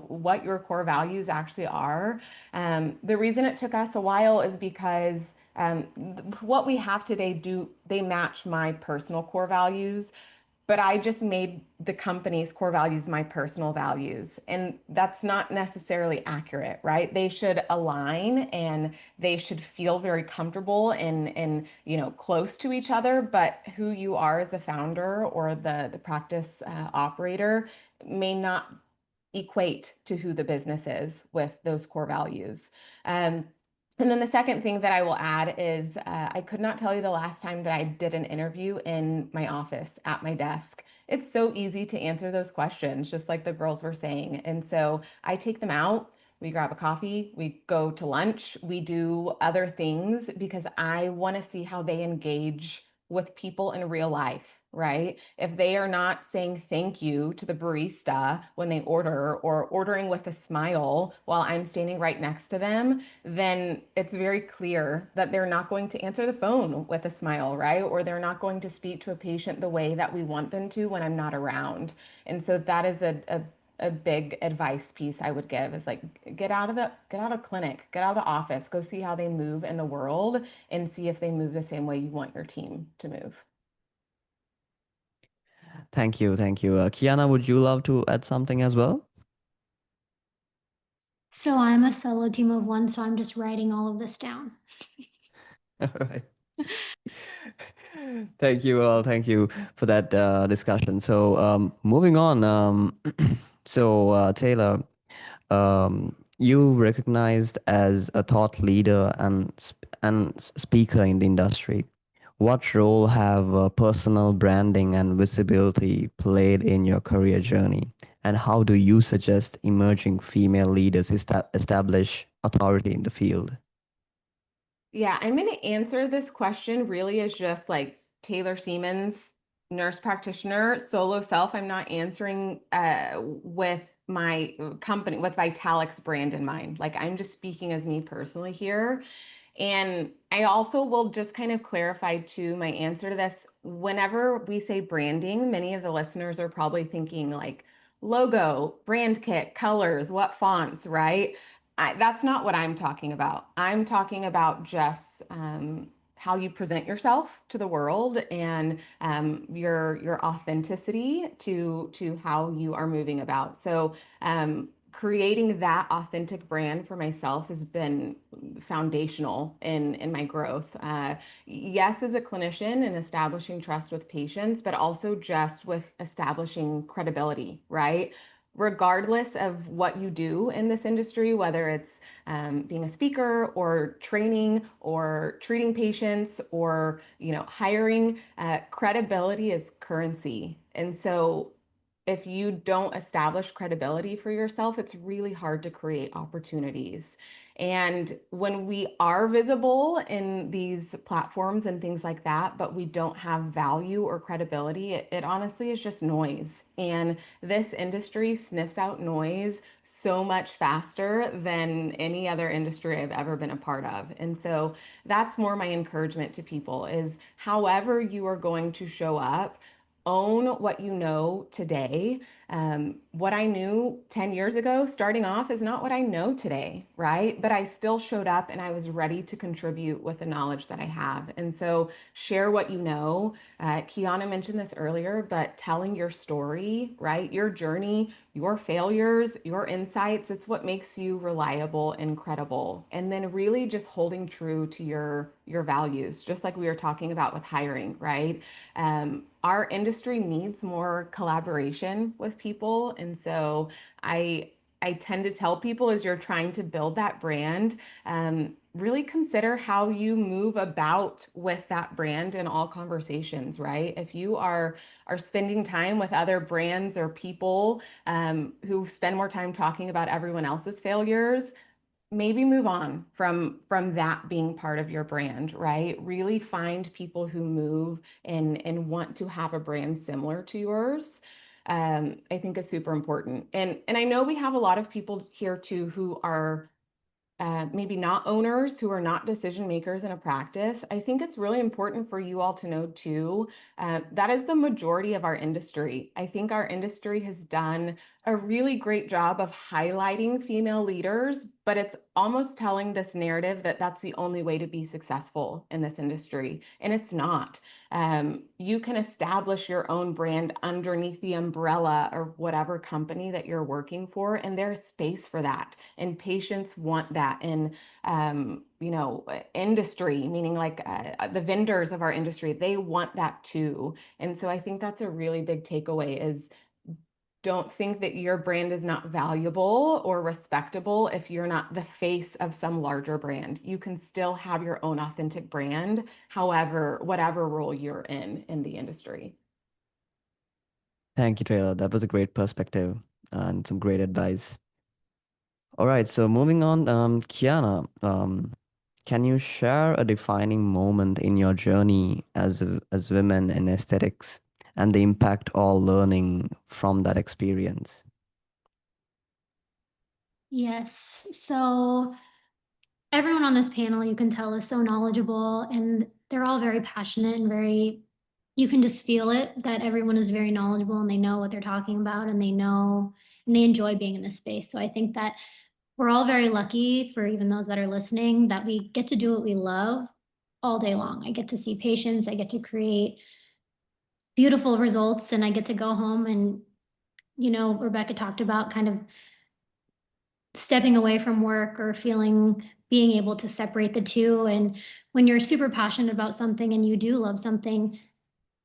what your core values actually are, the reason it took us a while is because what we have today they match my personal core values, but I just made the company's core values my personal values. And that's not necessarily accurate, right? They should align and they should feel very comfortable and close to each other. But who you are as the founder or the practice operator may not equate to who the business is with those core values. And then the second thing that I will add is I could not tell you the last time that I did an interview in my office at my desk. It's so easy to answer those questions, just like the girls were saying. And so I take them out. We grab a coffee, we go to lunch, we do other things because I want to see how they engage with people in real life, right? If they are not saying thank you to the barista when they order or ordering with a smile while I'm standing right next to them, then it's very clear that they're not going to answer the phone with a smile, right? Or they're not going to speak to a patient the way that we want them to when I'm not around. And so that is a big advice piece I would give is like get out of clinic, get out of the office, go see how they move in the world and see if they move the same way you want your team to move. Thank you. Thank you. Kiana, would you love to add something as well? So I'm a solo team of one, so I'm just writing all of this down. All right. Thank you all. Thank you for that discussion. So moving on. Taylor, you recognized as a thought leader and speaker in the industry. What role have personal branding and visibility played in your career journey? And how do you suggest emerging female leaders establish authority in the field? Yeah, I'm going to answer this question really as just like Taylor Siemens nurse practitioner, solo self. I'm not answering with my company, with Vitalix brand in mind. Like I'm just speaking as me personally here. And I also will just kind of clarify too my answer to this. Whenever we say branding, many of the listeners are probably thinking like logo, brand kit, colors, what fonts, right? That's not what I'm talking about. I'm talking about just how you present yourself to the world and your authenticity to how you are moving about. So creating that authentic brand for myself has been foundational in my growth. Yes, as a clinician and establishing trust with patients, but also just with establishing credibility, right? Regardless of what you do in this industry, whether it's being a speaker or training or treating patients or hiring, credibility is currency. And so if you don't establish credibility for yourself, it's really hard to create opportunities. And when we are visible in these platforms and things like that, but we don't have value or credibility, it honestly is just noise. And this industry sniffs out noise so much faster than any other industry I've ever been a part of. And so that's more my encouragement to people is however you are going to show up, own what you know today. What I knew 10 years ago, starting off, is not what I know today, right? But I still showed up and I was ready to contribute with the knowledge that I have. And so share what you know. Kiana mentioned this earlier, but telling your story, right? Your journey, your failures, your insights, it's what makes you reliable and credible. And then really just holding true to your values, just like we were talking about with hiring, right? Our industry needs more collaboration with people. And so I tend to tell people as you're trying to build that brand, really consider how you move about with that brand in all conversations, right? If you are spending time with other brands or people who spend more time talking about everyone else's failures, maybe move on from that being part of your brand, right? Really find people who move and want to have a brand similar to yours. I think is super important. And I know we have a lot of people here too who are maybe not owners, who are not decision makers in a practice. I think it's really important for you all to know too, that is the majority of our industry. I think our industry has done a really great job of highlighting female leaders, but it's almost telling this narrative that that's the only way to be successful in this industry. And it's not. You can establish your own brand underneath the umbrella of whatever company that you're working for, and there's space for that. And patients want that in, industry, meaning like the vendors of our industry, they want that too. And so I think that's a really big takeaway is don't think that your brand is not valuable or respectable if you're not the face of some larger brand. You can still have your own authentic brand, however, whatever role you're in the industry. Thank you, Taylor. That was a great perspective and some great advice. All right, so moving on, Kiana, can you share a defining moment in your journey as women in aesthetics and the impact all learning from that experience? Yes. So everyone on this panel, you can tell, is so knowledgeable, and they're all very passionate and you can just feel it that everyone is very knowledgeable and they know what they're talking about and they know and they enjoy being in this space. So I think that we're all very lucky, for even those that are listening, that we get to do what we love all day long. I get to see patients, I get to create beautiful results, and I get to go home and, Rebecca talked about kind of stepping away from work or being able to separate the two. And when you're super passionate about something and you do love something,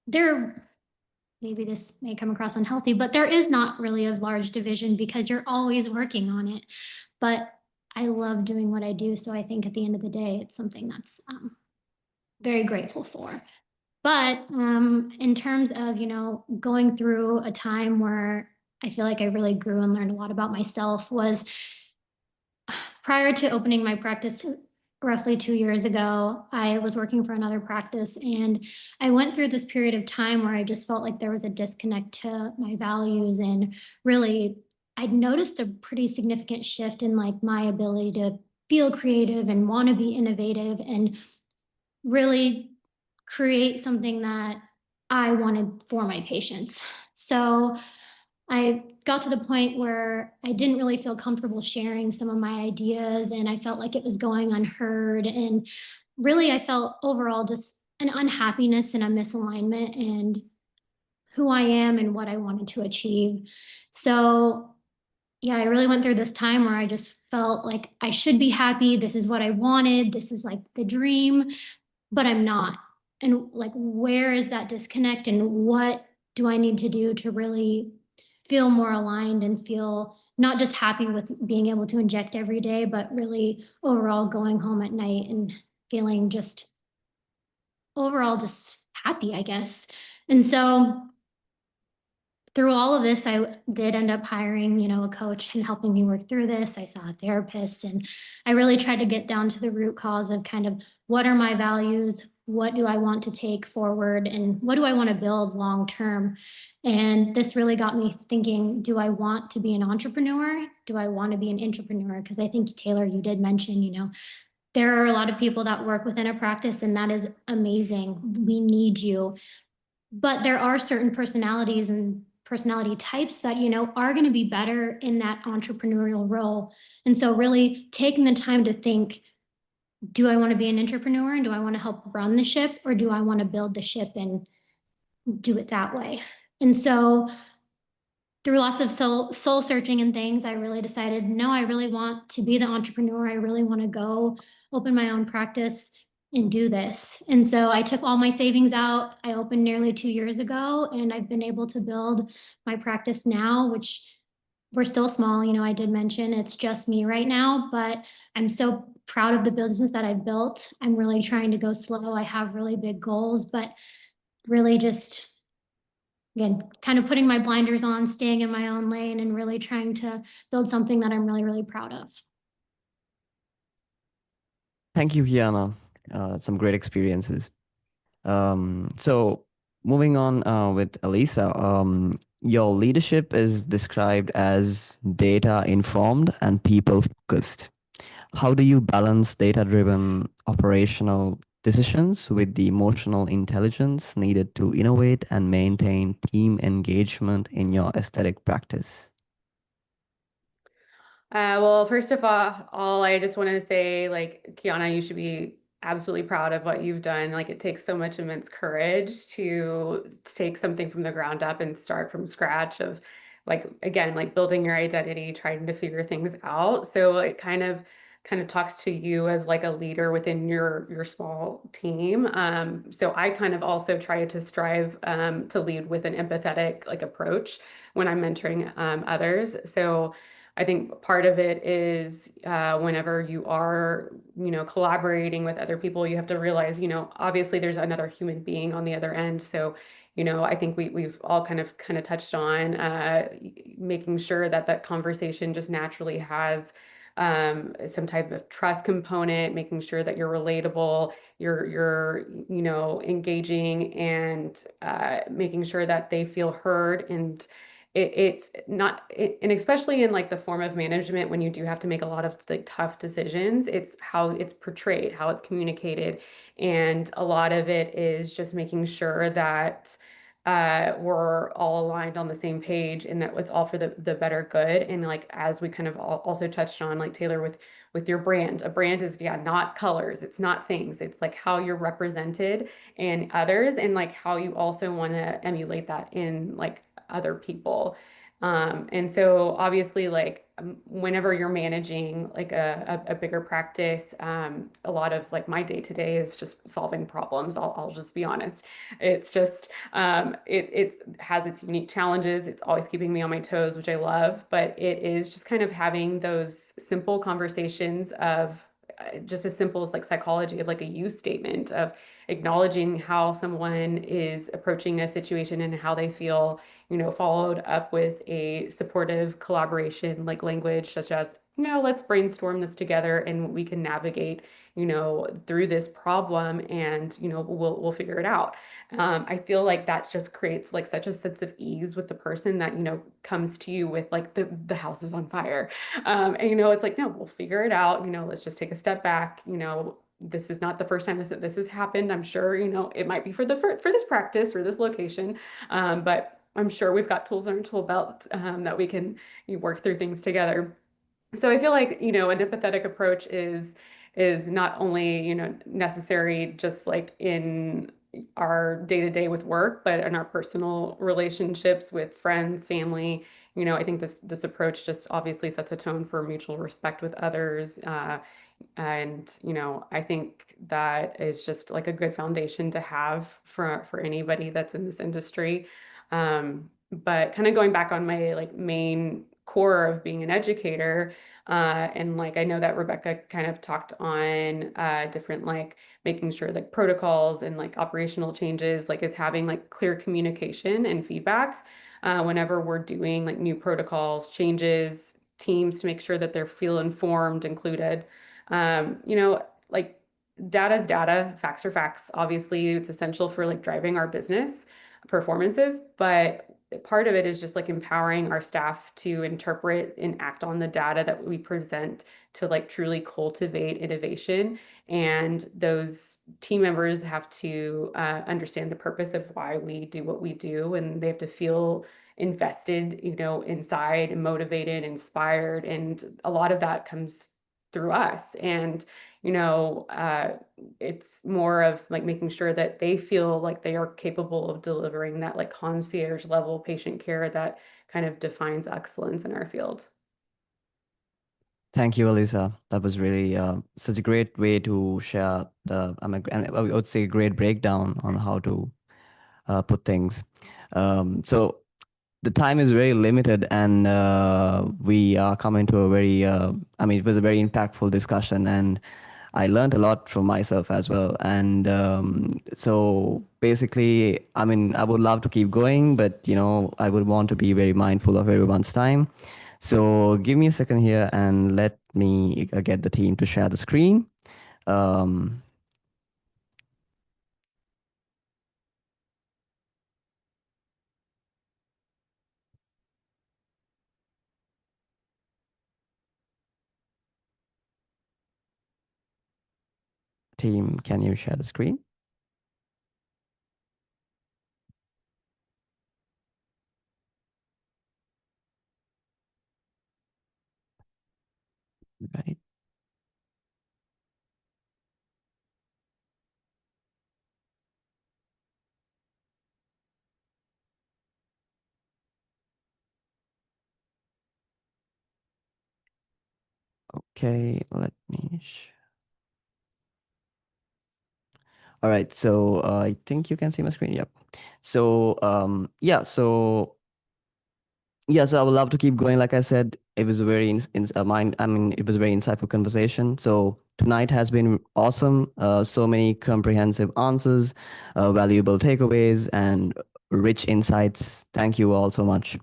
maybe this may come across unhealthy, but there is not really a large division because you're always working on it. But I love doing what I do. So I think at the end of the day, it's something that's very grateful for. But in terms of, going through a time where I feel like I really grew and learned a lot about myself was prior to opening my practice. roughly 2 years ago, I was working for another practice, and I went through this period of time where I just felt like there was a disconnect to my values. And really, I'd noticed a pretty significant shift in like my ability to feel creative and want to be innovative and really create something that I wanted for my patients. So I got to the point where I didn't really feel comfortable sharing some of my ideas, and I felt like it was going unheard. And really, I felt overall just an unhappiness and a misalignment and who I am and what I wanted to achieve. So, yeah, I really went through this time where I just felt like I should be happy. This is what I wanted. This is like the dream, but I'm not. And like, where is that disconnect and what do I need to do to really feel more aligned and feel not just happy with being able to inject every day, but really overall going home at night and feeling just overall just happy, I guess. And so through all of this, I did end up hiring, a coach and helping me work through this. I saw a therapist, and I really tried to get down to the root cause of kind of what are my values? What do I want to take forward? And what do I want to build long term? And this really got me thinking, do I want to be an entrepreneur? Do I want to be an entrepreneur? Because I think, Taylor, you did mention, there are a lot of people that work within a practice, and that is amazing. We need you. But there are certain personalities and personality types that, are going to be better in that entrepreneurial role. And so really taking the time to think, do I want to be an entrepreneur and do I want to help run the ship, or do I want to build the ship and do it that way? And so through lots of soul searching and things, I really decided, no, I really want to be the entrepreneur. I really want to go open my own practice and do this. And so I took all my savings out. I opened nearly 2 years ago, and I've been able to build my practice now, which we're still small. I did mention it's just me right now, but I'm so proud of the business that I've built. I'm really trying to go slow. I have really big goals, but really just again, kind of putting my blinders on, staying in my own lane, and really trying to build something that I'm really, really proud of. Thank you, Kiana. Some great experiences. So moving on with Elisa, your leadership is described as data informed and people focused. How do you balance data driven operational decisions with the emotional intelligence needed to innovate and maintain team engagement in your aesthetic practice? Well, first of all, I just want to say, like, Kiana, you should be absolutely proud of what you've done. Like, it takes so much immense courage to take something from the ground up and start from scratch of, like, again, like building your identity, trying to figure things out. So it kind of talks to you as like a leader within your small team. So I kind of also try to strive to lead with an empathetic like approach when I'm mentoring others. So I think part of it is whenever you are, collaborating with other people, you have to realize, obviously there's another human being on the other end. So, I think we've all kind of touched on making sure that that conversation just naturally has some type of trust component, making sure that you're relatable, you're engaging, and making sure that they feel heard. And it's not and especially in like the form of management, when you do have to make a lot of like tough decisions, it's how it's portrayed, how it's communicated. And a lot of it is just making sure that we're all aligned on the same page and that it's all for the better good. And like as we kind of also touched on, like Taylor, with your brand, a brand is, yeah, not colors, it's not things, it's like how you're represented in others, and like how you also want to emulate that in like other people. And so obviously, like whenever you're managing like a bigger practice, a lot of like my day to day is just solving problems. I'll just be honest. It's just it's has its unique challenges. It's always keeping me on my toes, which I love. But it is just kind of having those simple conversations of just as simple as like psychology of like a use statement of acknowledging how someone is approaching a situation and how they feel, followed up with a supportive collaboration like language such as let's brainstorm this together and we can navigate, through this problem and, we'll figure it out. I feel like that just creates like such a sense of ease with the person that, comes to you with like the house is on fire. And, it's like, no, we'll figure it out. Let's just take a step back. This is not the first time this has happened. I'm sure, it might be for this practice or this location. But I'm sure we've got tools in our tool belt that we can work through things together. So I feel like, an empathetic approach is not only, necessary just like in our day-to-day with work, but in our personal relationships with friends, family. I think this approach just obviously sets a tone for mutual respect with others. And, I think that is just like a good foundation to have for anybody that's in this industry. But kind of going back on my like main core of being an educator, and like I know that Rebecca kind of talked on different like making sure like protocols and like operational changes, like is having like clear communication and feedback whenever we're doing like new protocols, changes, teams to make sure that they feel informed, included. Like data is data, facts are facts. Obviously, it's essential for like driving our business performances, but part of it is just like empowering our staff to interpret and act on the data that we present to like truly cultivate innovation. And those team members have to understand the purpose of why we do what we do, and they have to feel invested, inside, and motivated, inspired, and a lot of that comes through us. And it's more of like making sure that they feel like they are capable of delivering that like concierge level patient care that kind of defines excellence in our field. Thank you, Elisa. That was really such a great way to share and I would say, a great breakdown on how to put things. So the time is very limited, and we are coming to a very, it was a very impactful discussion, and I learned a lot from myself as well. And so basically, I would love to keep going, but I would want to be very mindful of everyone's time. So give me a second here and let me get the team to share the screen. Um, Team, can you share the screen? Right. Okay, let me. All right, so I think you can see my screen. Yep. So so I would love to keep going. Like I said, it was a very it was a very insightful conversation. So tonight has been awesome. So many comprehensive answers, valuable takeaways, and rich insights. Thank you all so much.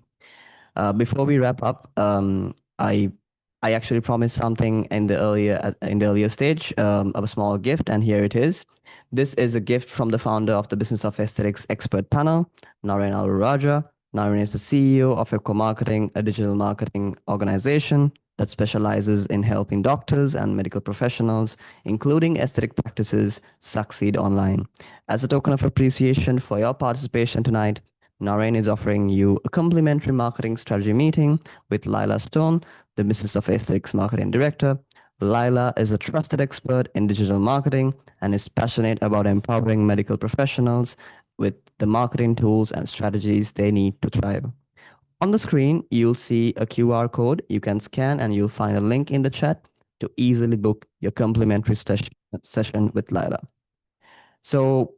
Before we wrap up, I actually promised something in the earlier stage of a small gift, and here it is. This is a gift from the founder of the Business of Aesthetics expert panel, Naren Aluraja. Naren is the CEO of Eco-Marketing, a digital marketing organization that specializes in helping doctors and medical professionals, including aesthetic practices, succeed online. As a token of appreciation for your participation tonight, Naren is offering you a complimentary marketing strategy meeting with Lila Stone, the Business of Aesthetics Marketing Director. Lila is a trusted expert in digital marketing and is passionate about empowering medical professionals with the marketing tools and strategies they need to thrive. On the screen, you'll see a QR code you can scan, and you'll find a link in the chat to easily book your complimentary session with Lila. So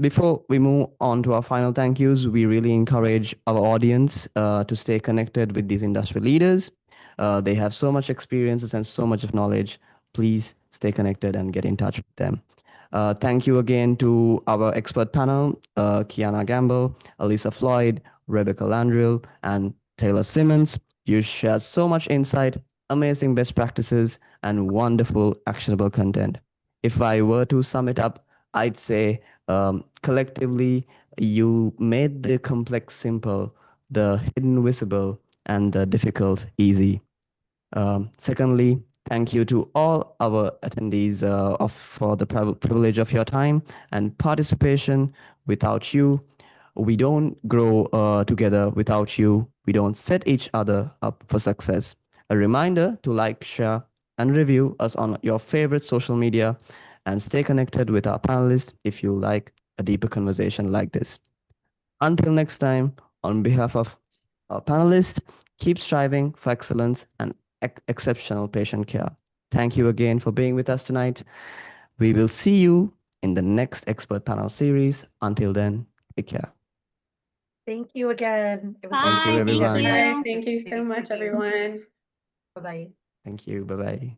before we move on to our final thank yous, we really encourage our audience to stay connected with these industry leaders. They have so much experiences and so much of knowledge. Please stay connected and get in touch with them. Thank you again to our expert panel, Kiana Gamble, Elisa Floyd, Rebecca Landrill, and Taylor Simmons. You shared so much insight, amazing best practices, and wonderful actionable content. If I were to sum it up, I'd say collectively, you made the complex simple, the hidden visible, and the difficult easy. Secondly, thank you to all our attendees for the privilege of your time and participation. Without you, we don't grow together. Without you, we don't set each other up for success. A reminder to like, share, and review us on your favorite social media and stay connected with our panelists if you like a deeper conversation like this. Until next time, on behalf of our panelists, keep striving for excellence and exceptional patient care. Thank you again for being with us tonight. We will see you in the next expert panel series. Until then, take care. Thank you again. It was Thank you, Bye. amazing. Thank everyone. Bye. you. Thank you so much, everyone. Bye bye. Thank you. Bye bye.